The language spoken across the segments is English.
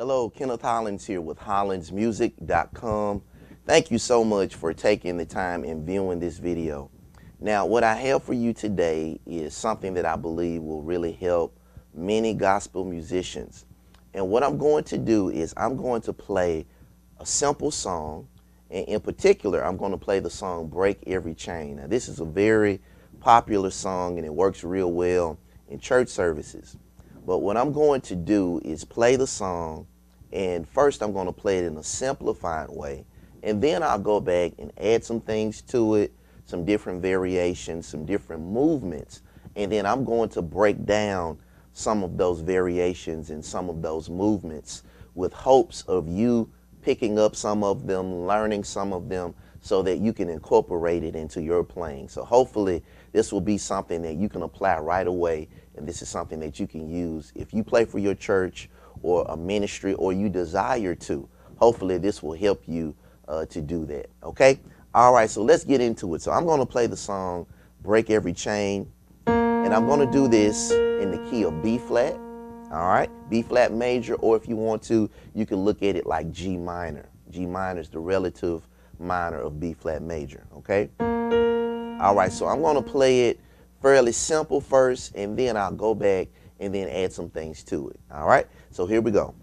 Hello, Kenneth Hollins here with HollinsMusic.com. Thank you so much for taking the time and viewing this video. Now, what I have for you today is something that I believe will really help many gospel musicians. And what I'm going to do is I'm going to play a simple song, and in particular, I'm going to play the song Break Every Chain. Now, this is a very popular song and it works real well in church services. But what I'm going to do is play the song, and first I'm going to play it in a simplified way, and then I'll go back and add some things to it, some different variations, some different movements, and then I'm going to break down some of those variations and some of those movements with hopes of you picking up some of them, learning some of them, so that you can incorporate it into your playing. So hopefully this will be something that you can apply right away, and this is something that you can use if you play for your church or a ministry or you desire to. Hopefully this will help you to do that, okay? All right, so let's get into it. So I'm going to play the song Break Every Chain, and I'm going to do this in the key of B flat, all right? B flat major, or if you want to, you can look at it like G minor. G minor is the relative minor of B flat major, okay? All right, so I'm going to play it fairly simple first, and then I'll go back and then add some things to it. All right, so here we go.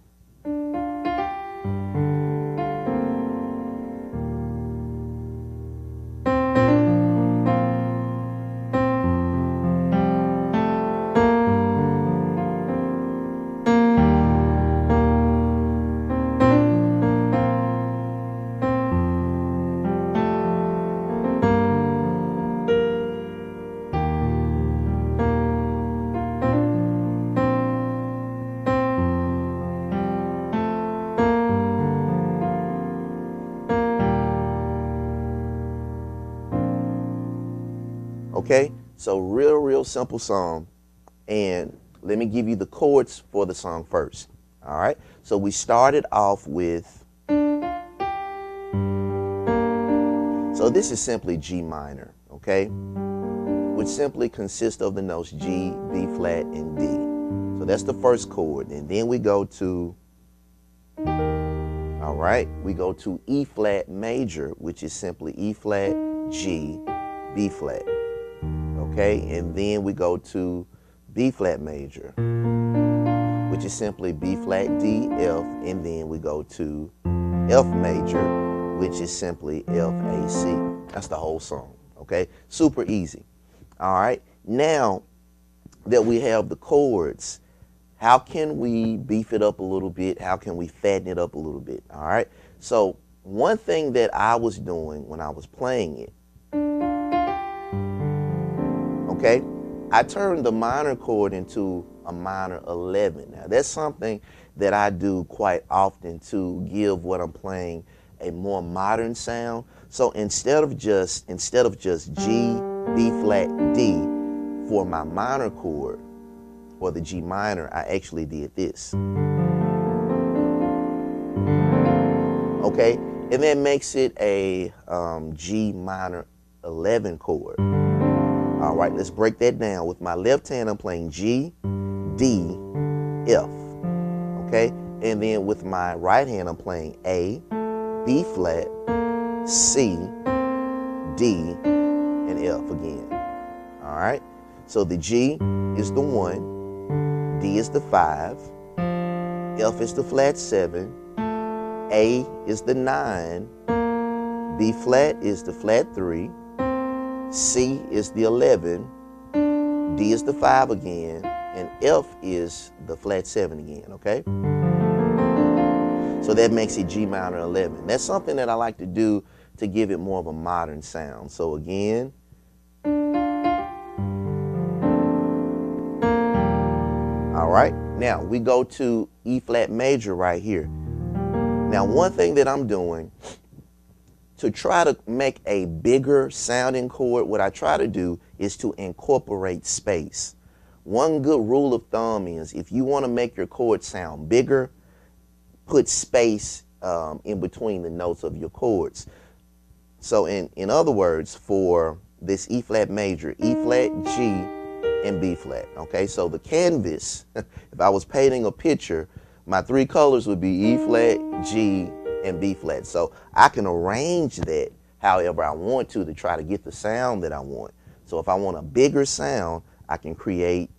Okay, so real simple song, and let me give you the chords for the song first. All right, so we started off with, so this is simply G minor, okay, which simply consists of the notes G, B flat, and D. So that's the first chord, and then we go to, all right, we go to E flat major, which is simply E flat, G, B flat. Okay, and then we go to B flat major, which is simply B flat, D, F, and then we go to F major, which is simply F, A, C. That's the whole song, okay? Super easy. All right, now that we have the chords, how can we beef it up a little bit? How can we fatten it up a little bit? All right, so one thing that I was doing when I was playing it, okay, I turned the minor chord into a minor 11. Now that's something that I do quite often to give what I'm playing a more modern sound. So instead of just G, B flat, D for my minor chord, or the G minor, I actually did this. Okay, and that makes it a G minor 11 chord. All right, let's break that down. With my left hand, I'm playing G, D, F, okay? And then with my right hand, I'm playing A, B flat, C, D, and F again. All right, so the G is the 1, D is the 5, F is the flat 7, A is the 9, B flat is the flat 3, C is the 11, D is the 5 again, and F is the flat 7 again, okay? So that makes it G minor 11. That's something that I like to do to give it more of a modern sound. So again, all right, now we go to E flat major right here. Now one thing that I'm doing to try to make a bigger sounding chord, what I try to do is to incorporate space. One good rule of thumb is if you want to make your chord sound bigger, put space in between the notes of your chords. So in other words, for this E flat major, E flat, G, and B flat, okay? So the canvas, if I was painting a picture, My three colors would be E flat, G, and B flat. So I can arrange that however I want to try to get the sound that I want. So if I want a bigger sound, I can create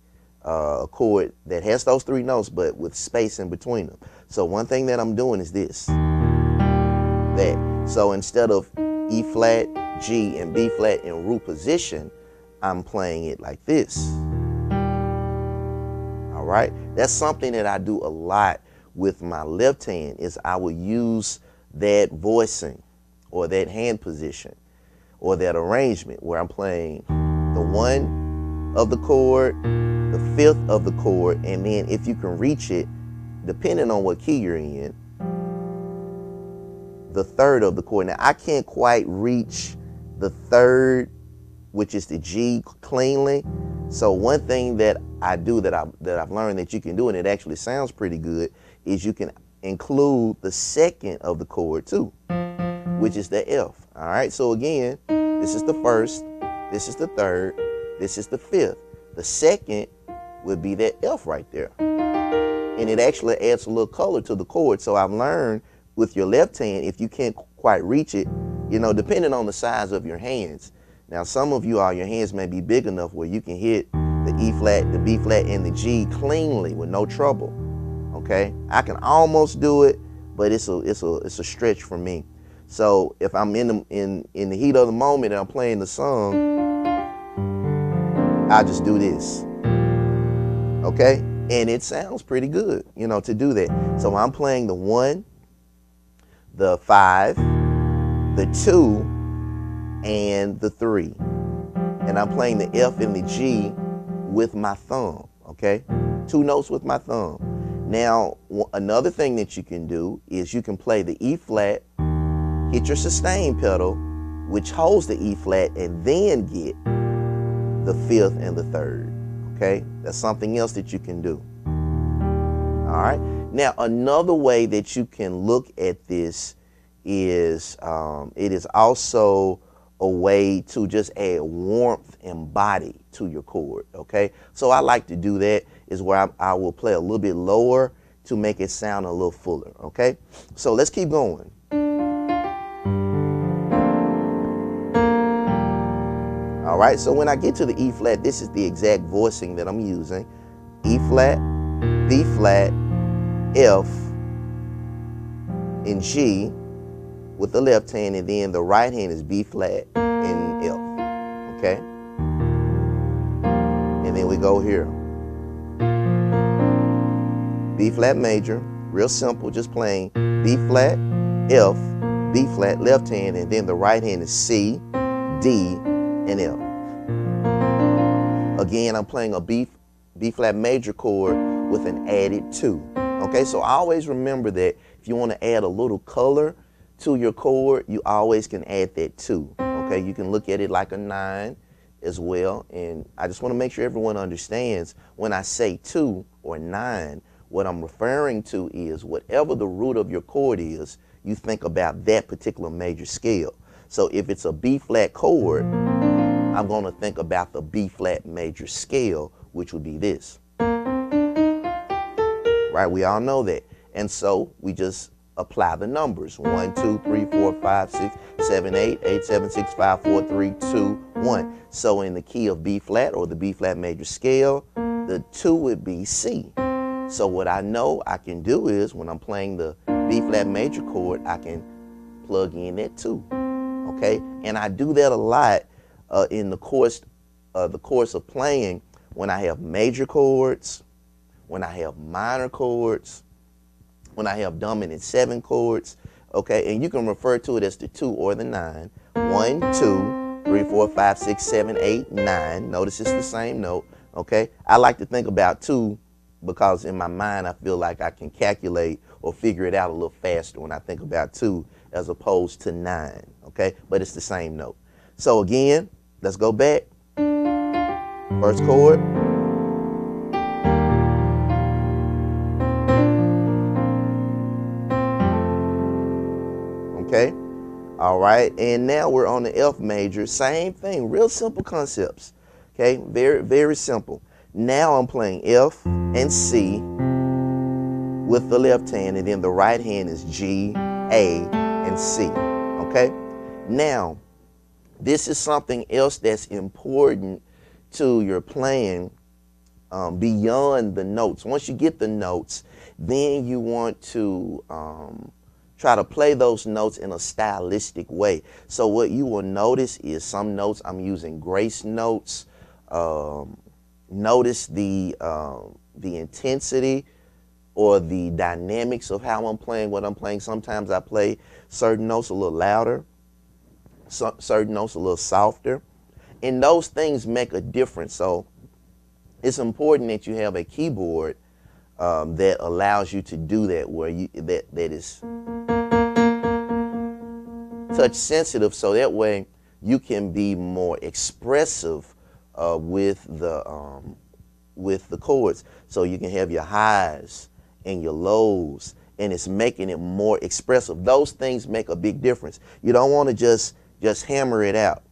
a chord that has those three notes but with space in between them. So one thing that I'm doing is this, that. So instead of E flat, G, and B flat in root position, I'm playing it like this. All right, that's something that I do a lot with my left hand, is I will use that voicing or that hand position or that arrangement where I'm playing the 1 of the chord, the 5th of the chord, and then if you can reach it, depending on what key you're in, the 3rd of the chord. Now I can't quite reach the 3rd, which is the G, cleanly. So one thing that I do that I've learned that you can do, and it actually sounds pretty good, is you can include the 2nd of the chord too, which is the F. All right, so again, this is the 1st, this is the 3rd, this is the 5th. The 2nd would be that F right there. And it actually adds a little color to the chord. So I've learned with your left hand, if you can't quite reach it, you know, depending on the size of your hands. Now, some of you, your hands may be big enough where you can hit the E flat, the B flat, and the G cleanly with no trouble. Okay, I can almost do it, but it's a stretch for me. So if I'm in the heat of the moment and I'm playing the song, I just do this. Okay, and it sounds pretty good, you know, to do that. So I'm playing the 1, the 5, the 2, and the 3, and I'm playing the F and the G with my thumb. Okay, 2 notes with my thumb. Now, another thing that you can do is you can play the E flat, hit your sustain pedal, which holds the E flat, and then get the 5th and the 3rd. Okay, that's something else that you can do. All right, now another way that you can look at this is it is also a way to just add warmth and body to your chord. Okay, so I like to do that, is where I will play a little bit lower to make it sound a little fuller. Okay, so let's keep going. All right, so when I get to the E flat, this is the exact voicing that I'm using. E flat, B flat, F, and G with the left hand, and then the right hand is B flat and F. Okay, and then we go here. B flat major, real simple, just playing B flat, F, B flat, left hand, and then the right hand is C, D, and F. Again, I'm playing a B flat major chord with an added 2. Okay, so always remember that if you want to add a little color to your chord, you always can add that 2. Okay, you can look at it like a 9 as well. And I just want to make sure everyone understands when I say 2 or 9, what I'm referring to is whatever the root of your chord is, you think about that particular major scale. So if it's a B flat chord, I'm going to think about the B flat major scale, which would be this. Right? We all know that. And so we just apply the numbers. 1, 2, 3, 4, 5, 6, 7, 8, 8, 7, 6, 5, 4, 3, 2, 1. So in the key of B flat or the B flat major scale, the 2 would be C. So what I know I can do is when I'm playing the B flat major chord, I can plug in that 2. Okay? And I do that a lot in the course of playing, when I have major chords, when I have minor chords, when I have dominant 7 chords. Okay, and you can refer to it as the 2 or the 9. 1, 2, 3, 4, 5, 6, 7, 8, 9. Notice it's the same note. Okay, I like to think about 2 because in my mind I feel like I can calculate or figure it out a little faster when I think about 2 as opposed to 9. Okay, but it's the same note. So again, let's go back. First chord. Okay. All right. And now we're on the F major. Same thing. Real simple concepts. Okay. Very, very simple. Now I'm playing F and C with the left hand, and then the right hand is G, A, and C. Okay? Now, this is something else that's important to your playing beyond the notes. Once you get the notes, then you want to try to play those notes in a stylistic way. So what you will notice is some notes I'm using grace notes. Notice the intensity or the dynamics of how I'm playing what I'm playing. Sometimes I play certain notes a little louder, certain notes a little softer, and those things make a difference. So it's important that you have a keyboard that allows you to do that, where that is touch sensitive, so that way you can be more expressive with the chords. So you can have your highs and your lows, and it's making it more expressive. Those things make a big difference. You don't want to just hammer it out.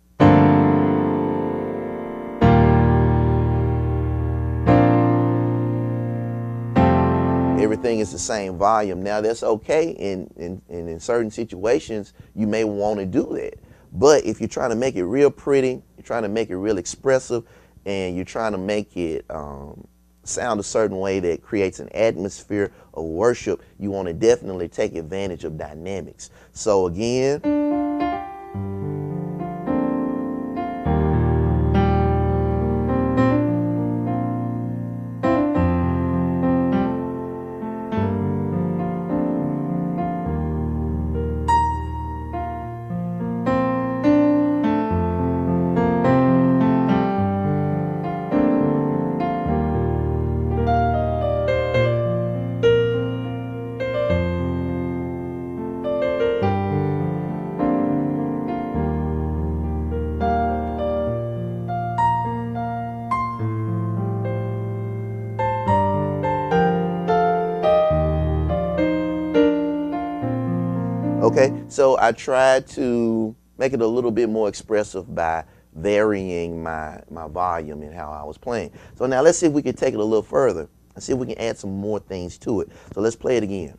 Everything is the same volume. Now that's okay, in certain situations you may want to do that. But if you're trying to make it real pretty, you're trying to make it real expressive, and you're trying to make it sound a certain way that creates an atmosphere of worship, you want to definitely take advantage of dynamics. So again, okay, so I tried to make it a little bit more expressive by varying my volume and how I was playing. So now let's see if we can take it a little further. Let's see if we can add some more things to it. So let's play it again.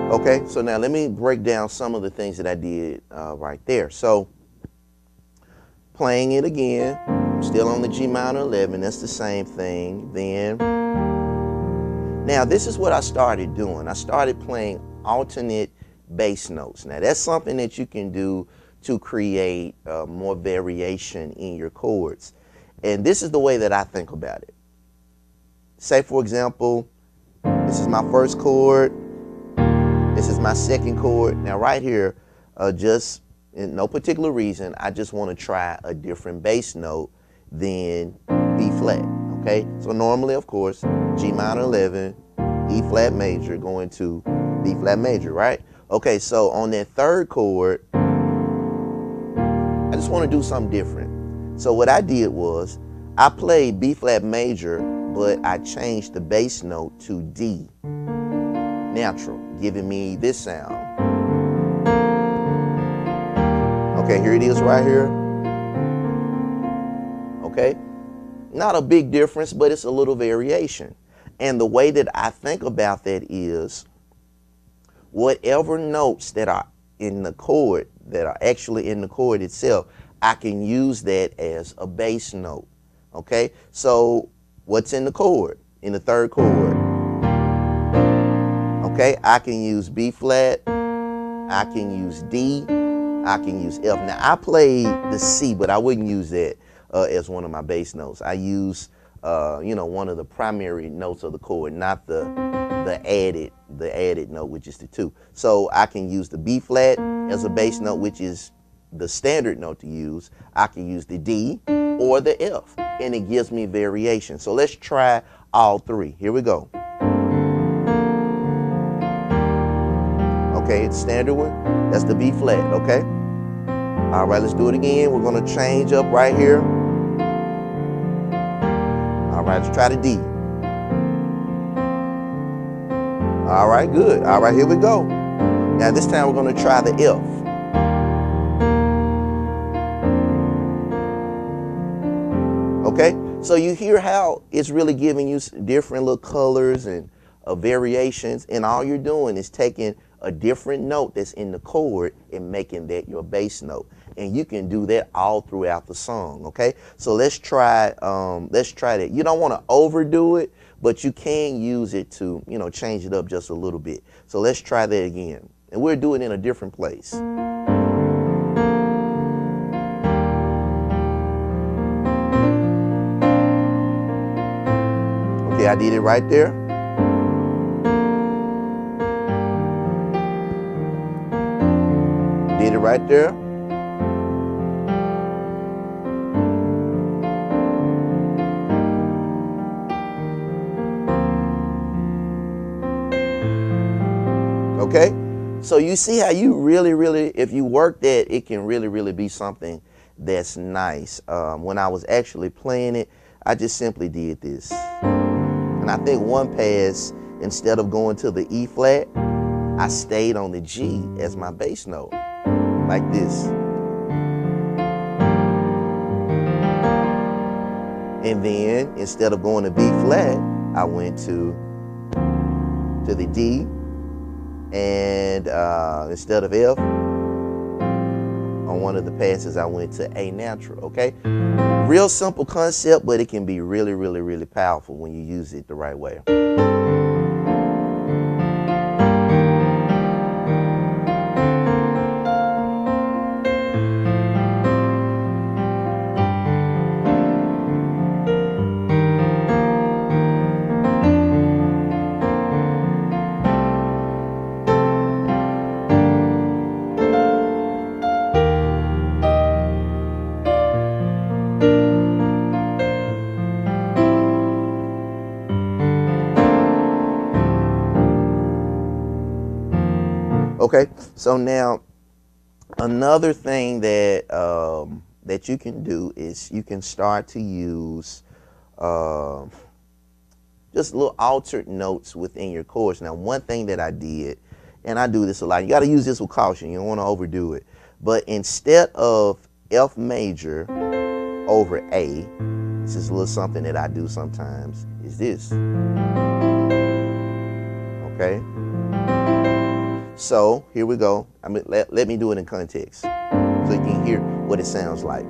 Okay, so now let me break down some of the things that I did right there. So playing it again, still on the G minor 11, that's the same thing. Then, now this is what I started doing. I started playing alternate bass notes. Now that's something that you can do to create more variation in your chords. And this is the way that I think about it. Say for example, this is my first chord. This is my second chord. Now right here, just in no particular reason, I just want to try a different bass note than B flat, okay? So normally, of course, G minor 11, E flat major going to B flat major, right? Okay, so on that third chord, I just want to do something different. So what I did was, I played B flat major, but I changed the bass note to D, natural, giving me this sound. Okay, here it is right here. Okay, not a big difference, but it's a little variation. And the way that I think about that is, whatever notes that are in the chord, that are actually in the chord itself, I can use that as a bass note. Okay, so what's in the chord, in the third chord? Okay, I can use B flat, I can use D, I can use F. Now I played the C, but I wouldn't use that as one of my bass notes. I use you know, one of the primary notes of the chord, not the added note, which is the 2. So I can use the B flat as a bass note, which is the standard note to use. I can use the D or the F, and it gives me variation. So let's try all 3. Here we go. Okay, it's standard one. That's the B flat, okay? All right, let's do it again. We're gonna change up right here. All right, let's try the D. All right, good. All right, here we go. Now this time we're gonna try the F. Okay, so you hear how it's really giving you different little colors and variations, and all you're doing is taking a different note that's in the chord and making that your bass note. And you can do that all throughout the song, okay? So let's try that. You don't want to overdo it, but you can use it to, you know, change it up just a little bit. So let's try that again. And we'll do it in a different place. Okay, I did it right there. Did it right there. Okay, so you see how you really, if you work that, it can really be something that's nice. When I was actually playing it, I just simply did this. And I think one pass, instead of going to the E flat, I stayed on the G as my bass note, like this. And then instead of going to B flat, I went to the D, and instead of F, on one of the passes, I went to A natural, okay? Real simple concept, but it can be really powerful when you use it the right way. Okay, so now another thing that that you can do is you can start to use just little altered notes within your chords. Now, one thing that I did, and I do this a lot, you got to use this with caution, you don't want to overdo it, but instead of F major over A, this is a little something that I do sometimes, is this. Okay, so here we go. I mean, let me do it in context so you can hear what it sounds like.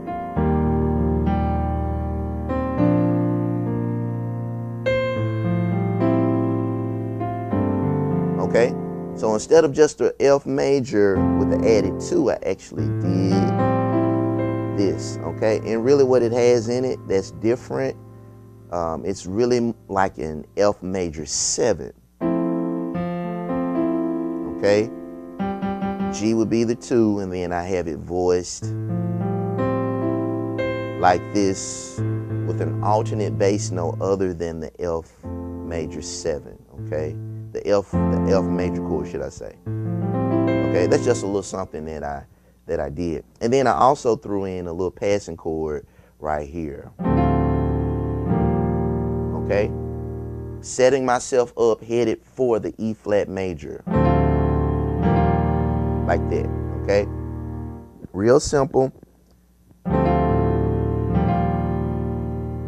Okay, so instead of just the F major with the added 2, I actually did this. Okay, and really what it has in it that's different, it's really like an F major 7. Okay, G would be the 2, and then I have it voiced like this with an alternate bass note other than the F major 7. Okay, the F major chord, should I say? Okay, that's just a little something that I did, and then I also threw in a little passing chord right here. Okay, setting myself up headed for the E flat major. Like that, okay? Real simple.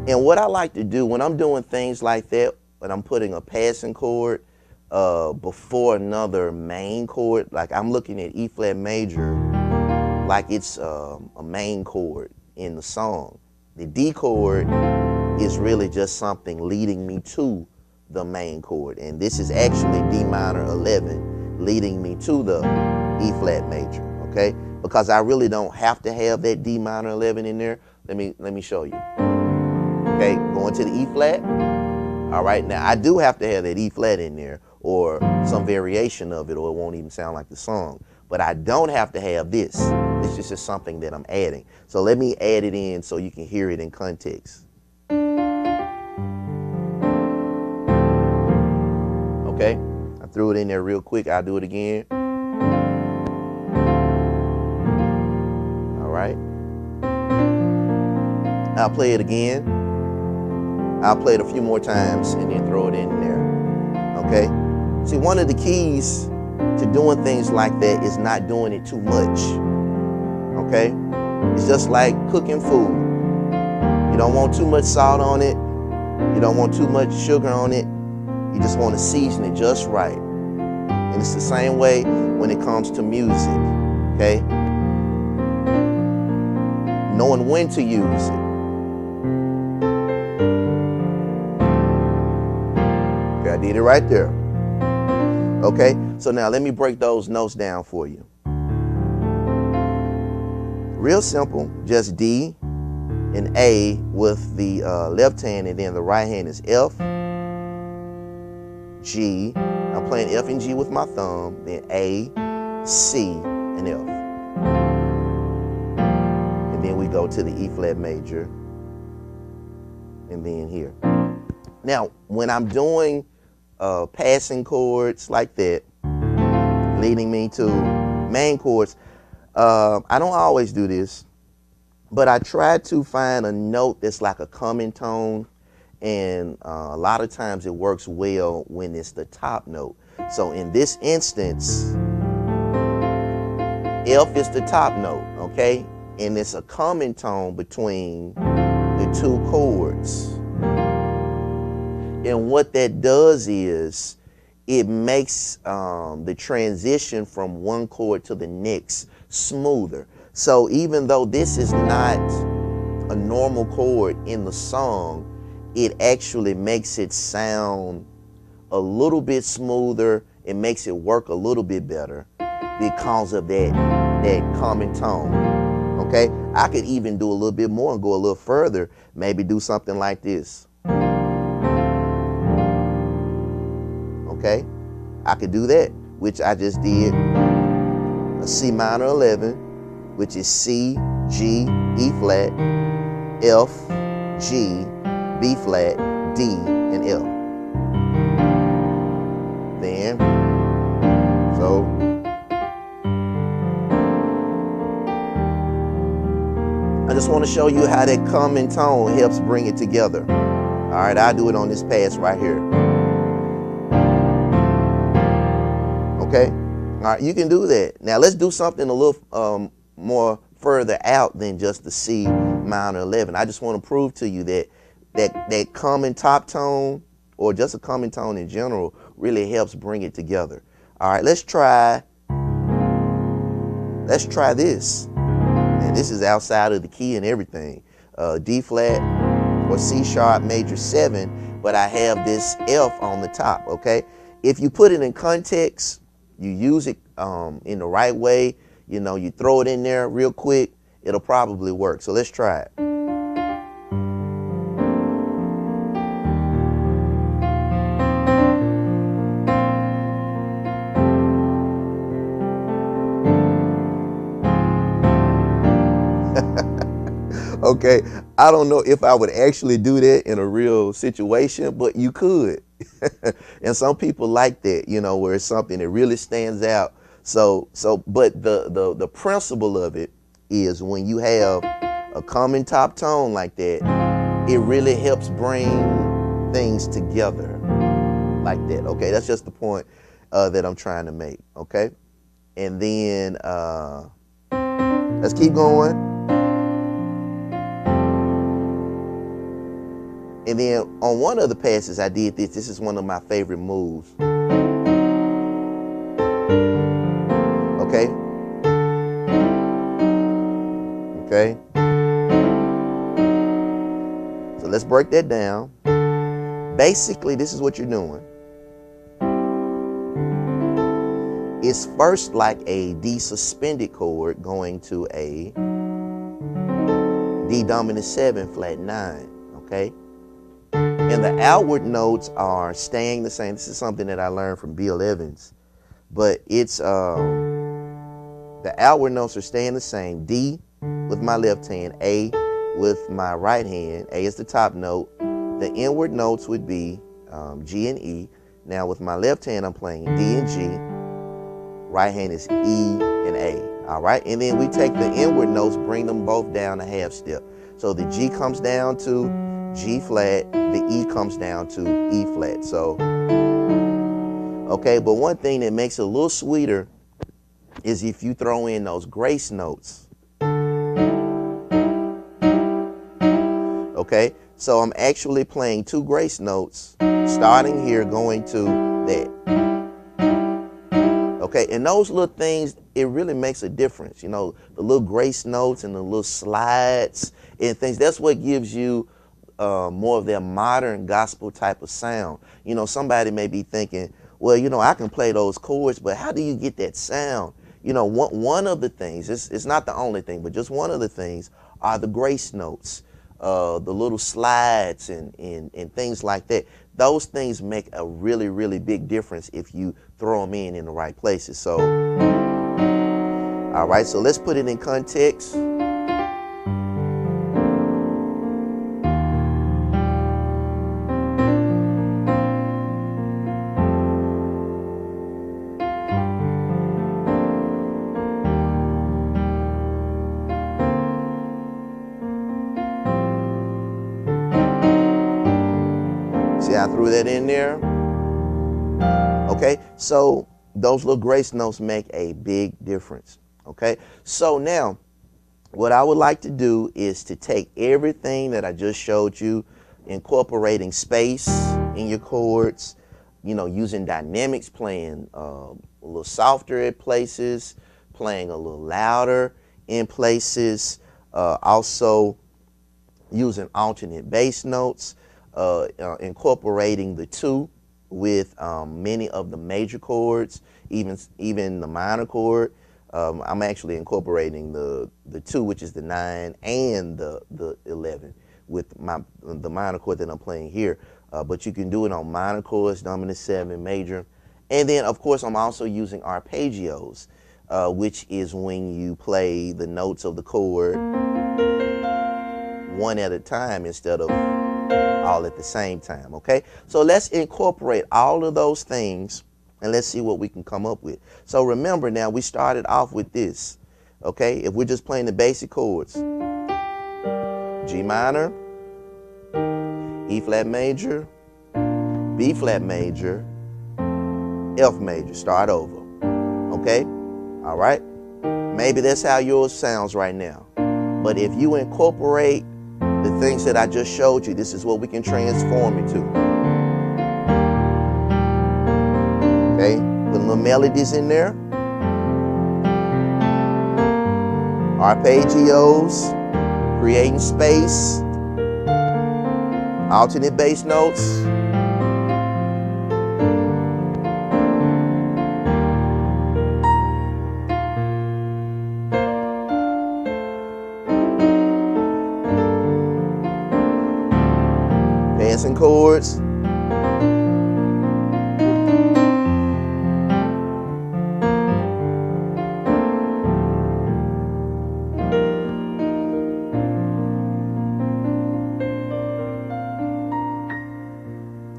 And what I like to do when I'm doing things like that, when I'm putting a passing chord before another main chord, like I'm looking at E flat major like it's a main chord in the song. The D chord is really just something leading me to the main chord. And this is actually D minor 11 leading me to the E flat major, okay? Because I really don't have to have that D minor 11 in there. Let me show you. Okay, going to the E flat. All right, now I do have to have that E flat in there or some variation of it, or it won't even sound like the song. But I don't have to have this. This is just something that I'm adding. So let me add it in so you can hear it in context. Okay, I threw it in there real quick. I'll do it again. All right. I'll play it again. I'll play it a few more times and then throw it in there. Okay? See, one of the keys to doing things like that is not doing it too much. Okay? It's just like cooking food. You don't want too much salt on it. You don't want too much sugar on it. You just want to season it just right. And it's the same way when it comes to music. Okay? Knowing when to use it. I did it right there. Okay, so now let me break those notes down for you. Real simple, just D and A with the left hand, and then the right hand is F, G. I'm playing F and G with my thumb, then A, C, and F. And then we go to the E flat major, and then here. Now, when I'm doing passing chords like that, leading me to main chords, I don't always do this, but I try to find a note that's like a coming tone, and a lot of times it works well when it's the top note. So in this instance, F is the top note, okay? And it's a coming tone between the two chords. And what that does is it makes the transition from one chord to the next smoother. So even though this is not a normal chord in the song, it actually makes it sound a little bit smoother. It makes it work a little bit better because of that common tone. Okay, I could even do a little bit more and go a little further. Maybe do something like this. Okay, I could do that, which I just did. A C minor 11, which is C, G, E flat, F, G, B flat, D, and F. Then, so, I just want to show you how that common tone helps bring it together. All right, I'll do it on this pass right here. Okay, all right, you can do that. Now let's do something a little more further out than just the C minor 11. I just want to prove to you that common top tone, or just a common tone in general, really helps bring it together. All right, let's try this. And this is outside of the key and everything. D flat or C sharp major 7, but I have this F on the top. Okay, if you put it in context, you use it in the right way, you know, you throw it in there real quick, it'll probably work. So let's try it. Okay, I don't know if I would actually do that in a real situation, but you could. And some people like that, you know, where it's something that really stands out. But the principle of it is when you have a common top tone like that, it really helps bring things together like that. Okay, that's just the point that I'm trying to make. Okay, and then let's keep going. And then on one of the passes I did this. This is one of my favorite moves. Okay. Okay. So let's break that down. Basically, this is what you're doing. It's first like a D suspended chord going to a D dominant 7 flat 9. Okay. And the outward notes are staying the same. This is something that I learned from Bill Evans. But it's the outward notes are staying the same. D with my left hand, A with my right hand. A is the top note. The inward notes would be G and E. Now with my left hand, I'm playing D and G. Right hand is E and A. All right, and then we take the inward notes, bring them both down a half step. So the G comes down to G flat, the E comes down to E flat. So, okay, but one thing that makes it a little sweeter is if you throw in those grace notes. Okay, so I'm actually playing two grace notes, starting here, going to that. Okay, and those little things, it really makes a difference. You know, the little grace notes and the little slides and things, that's what gives you more of their modern gospel type of sound. You know, somebody may be thinking, well, you know, I can play those chords, but how do you get that sound? You know, one of the things, it's not the only thing, but just one of the things are the grace notes, the little slides and things like that. Those things make a really, really big difference if you throw them in the right places. So, all right, so let's put it in context. See, I threw that in there. Okay, so those little grace notes make a big difference. Okay, so now what I would like to do is to take everything that I just showed you, incorporating space in your chords, you know, using dynamics, playing a little softer at places, playing a little louder in places, also using alternate bass notes, incorporating the two with many of the major chords, even the minor chord. I'm actually incorporating the two, which is the 9 and the 11, with the minor chord that I'm playing here. But you can do it on minor chords, dominant 7, major. And then, of course, I'm also using arpeggios, which is when you play the notes of the chord one at a time instead of all at the same time. Okay, so let's incorporate all of those things and let's see what we can come up with. So remember, now we started off with this. Okay, if we're just playing the basic chords, G minor, E flat major, B flat major, F major. Start over. Okay, all right, maybe that's how yours sounds right now, but if you incorporate the things that I just showed you, this is what we can transform it to. Okay, put little melodies in there, arpeggios, creating space, alternate bass notes. Dancing chords.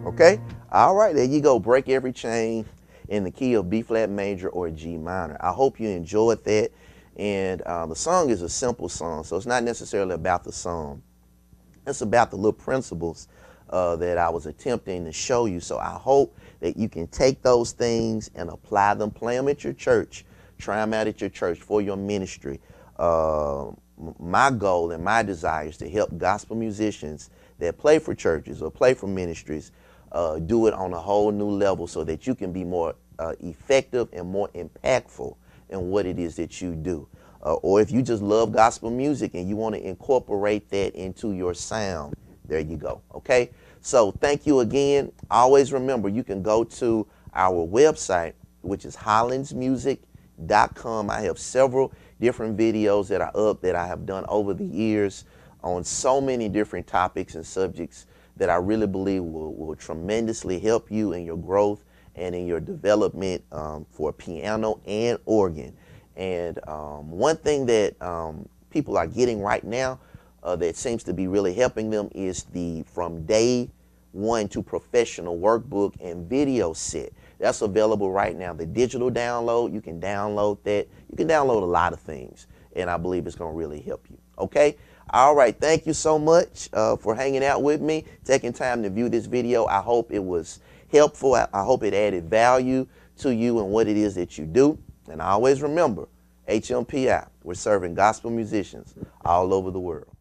Okay, all right, there you go. Break every chain in the key of B flat major or G minor. I hope you enjoyed that. And the song is a simple song, so it's not necessarily about the song. It's about the little principles that I was attempting to show you. So I hope that you can take those things and apply them, play them at your church, try them out at your church for your ministry. My goal and my desire is to help gospel musicians that play for churches or play for ministries do it on a whole new level so that you can be more effective and more impactful in what it is that you do. Or if you just love gospel music and you want to incorporate that into your sound, there you go. Okay, so thank you again. Always remember, you can go to our website, which is hollandsmusic.com. I have several different videos that are up that I have done over the years on so many different topics and subjects that I really believe will tremendously help you in your growth and in your development for piano and organ. And one thing that people are getting right now that seems to be really helping them is the From Day One to Professional workbook and video set. That's available right now. The digital download, you can download that. You can download a lot of things, and I believe it's going to really help you. Okay? All right. Thank you so much for hanging out with me, taking time to view this video. I hope it was helpful. I hope it added value to you and what it is that you do. And always remember, HMPI, we're serving gospel musicians all over the world.